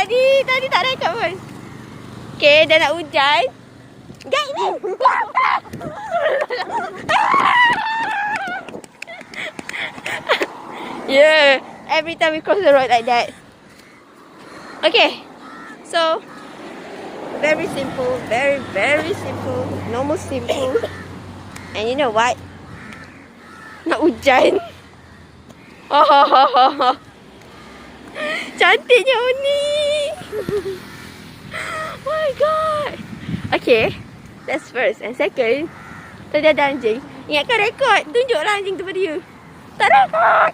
Tadi tak rekod pun. Okay, dah nak hujan. Guys, ni. Yeah, every time we cross the road like that. Okay, so very simple, very simple, normal simple. And you know what? Nak hujan. Oh, cantiknya Uni. Oh my god. Okay, that's first. And second, tadi ada anjing. Ingatkan rekod. Tunjuklah anjing tu pada you. Tak rekod.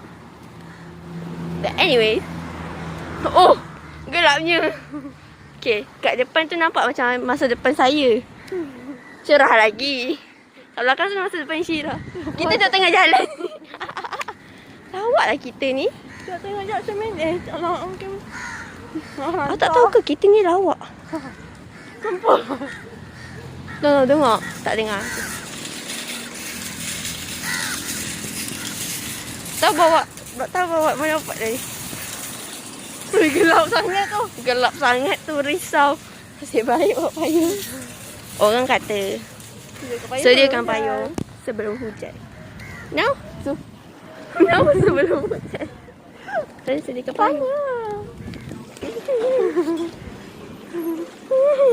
But anyway. Oh, gelapnya. Okay, kat depan tu nampak macam masa depan saya. Cerah lagi. Kat belakang tu masa depan Syirah. Kita duduk tengah jalan. Lawaklah kita ni. Tak tengok jap macam mana. Tak lawak mungkin. Aku tak tahu ke kita ni lawak. Sumpah. No, dengar. Tak dengar. Tahu bawa mana dapat tadi. Gelap sangat tu. Gelap sangat tu, risau. Nasib baik bawa payung. Orang kata sediakan payung sebelum hujan. Now sebelum hujan. Saya sediakan payung.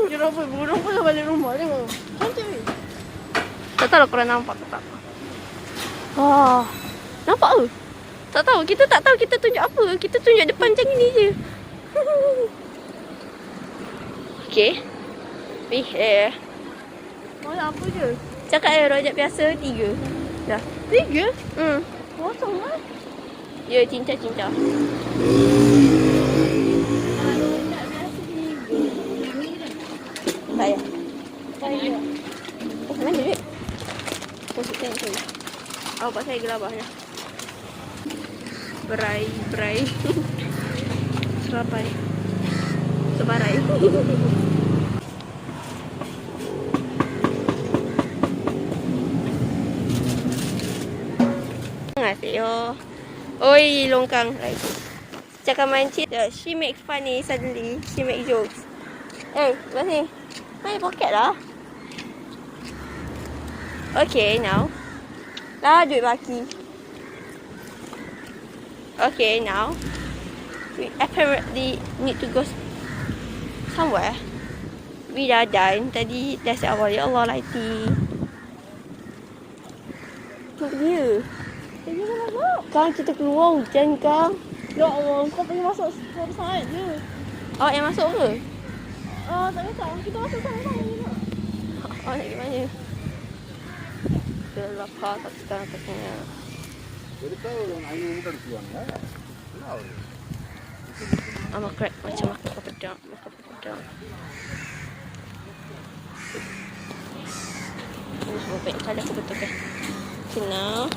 Kenapa burung pun dah balik rumah tengok. Cantik weh. Tak tahu lah korang nampak ke tak. Oh, nampak ke? Tak tahu. Kita tak tahu kita tunjuk apa. Kita tunjuk depan macam ni je. Okay. We here. Mana apa je? Cakap rojak biasa 3. Dah. 3? Kosong lah. Ya, cincang-cincang. Tak payah. Oh, mana duit? Oh, tengok tu. Oh, pak saya gelabah dah. Berai. Serapai. Sebarai. Annyeonghaseyo. Oi, longkang. Right. Cakap mancit. She make funny suddenly. She make jokes. Kat sini. Main poket lah. Okay, now. Dah duit baki. Okay, now. We apparently need to go somewhere. We dah done. Tadi dah siap awal. Ya Allah, lighting. Tu dia. Kang, kita keluar hujan, Kang. Ya Allah, kau pergi masuk sangat je. Awak yang masuk ke? Tak kisah. Kita masuk sama-sama je nak. Awak nak pergi mana? Gelap lah, tak sekarang katanya. Jadi tahu yang air bukan tuan lah. Tahu. Makan macam makan pedang. Ini semua baik kali aku betulkan. Okay, now.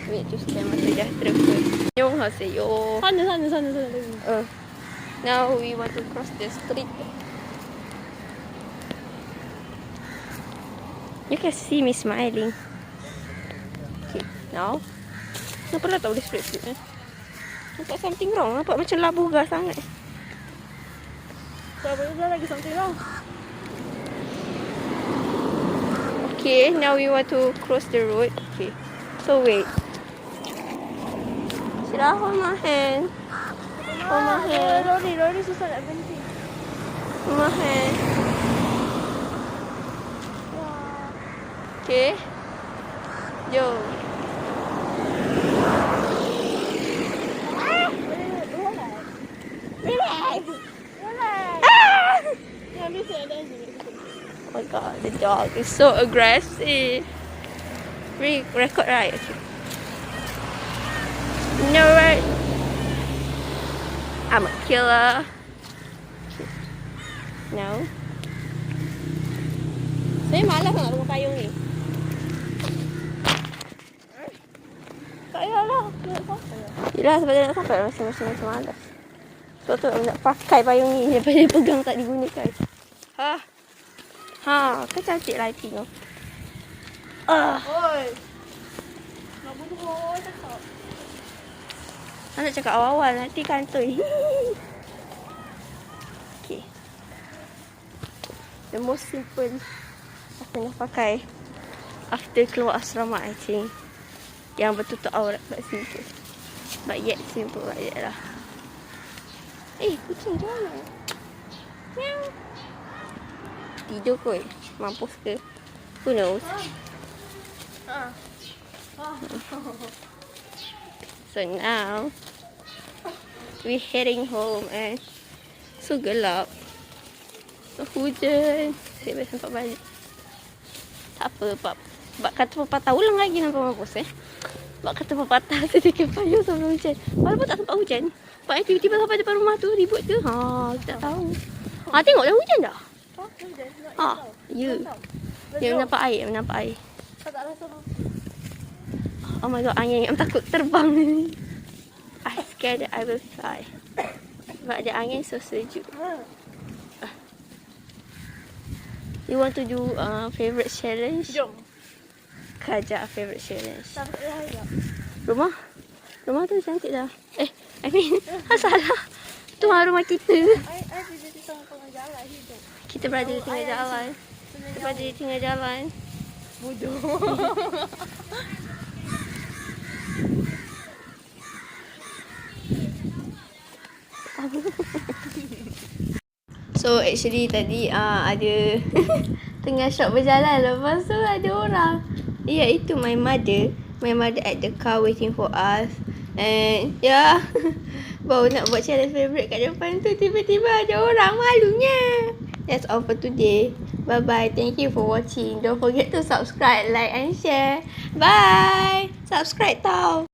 Wait to scan masa sejahtera ke. Annyeonghaseyo. Sana. Now we want to cross the street. You can see me smiling. Okay, now. Kenapa lah tak boleh straight ni? Nampak something wrong. Nampak macam labuh gas sangat. Tak boleh dah lagi something wrong. Okay, now we want to cross the road. Okay, so wait. Sila hold my hand. Hold my hand. Lori susah nak berhenti. Hold my hand. Okay. Jom. Relax. Oh my god, the dog is so aggressive. Record right? Okay. You know what? I'm a killer. Okay. No. Saya malas nak dengan payung ni. Tak payahlah. Yelah, sebab dia nak sampai masing-masing macam malas. Sebab tu nak pakai payung ni daripada pegang tak digunakan. Kan cantik lighting tu. Oi. Nak bunuh awal cakap. Nak cakap awal-awal nanti kantoi. The most simple aku tengah pakai after keluar asrama, I think. Yang bertutup aurat, but simple. But yet simple like that lah. Kucing macam mana? Meow. Tidur kot. Mampus ke? Who knows? So now we heading home and so gelap. So hujan. Saya boleh sempat balik. Tak apa, Bak kata pepatah ulang lagi nampak mampus Bak kata pepatah sedikit payung sebelum hujan. Walaupun tak sempat hujan. Bak tiba-tiba sampai depan rumah tu ribut tu. Tak tahu. Tengok dah hujan dah. Ya. Dia menampak air. Kau tak rasa apa? Oh my god, angin. I'm takut terbang ni. I scared that I will fly. Sebab ada angin so sejuk. You want to do favorite challenge? Jom. Kajak favorite challenge. Sampai dah ya. Rumah tu cantik dah. I mean, salah. Tu rumah kita. I pergi di tengah jalan hidup. Kita berada di tengah jalan. Kita berada di tengah jalan. Bodoh. So actually tadi ada tengah shop berjalan, lepas tu ada orang. Itu my mother. My mother at the car waiting for us. And baru nak buat challenge favorite kat depan tu, tiba-tiba ada orang, malunya. That's all for today. Bye bye. Thank you for watching. Don't forget to subscribe, like and share. Bye. Subscribe tau.